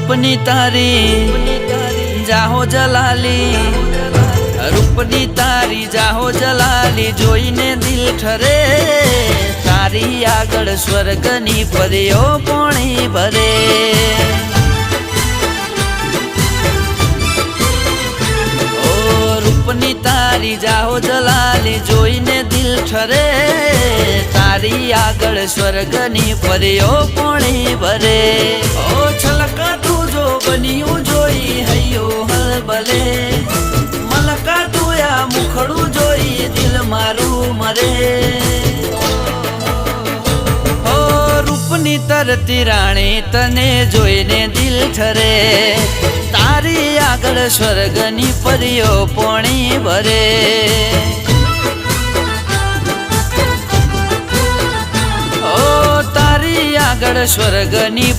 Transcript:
रूपनी तारी जाहो जलाली, रूपनी तारी जाहो जलाली जोईने दिल ठरे। तारी आगळ स्वर्गनी परीओ पोणी भरे। रूपनी तारी जाहो जलाली जोईने दिल ठरे। तारी आगळ स्वर्गनी परीओ पोणी भरे। ओ छलका तू जो बनियो जोई हयो हलबले। मलका तू या मुखड़ू जोई दिल मारू मरे। ओ रूपनी तरती राणी तने जोईने दिल ठरे। तारी आगळ स्वर्गनी परीओ पोणी भरे। ओ तारी आगळ स्वर्गनी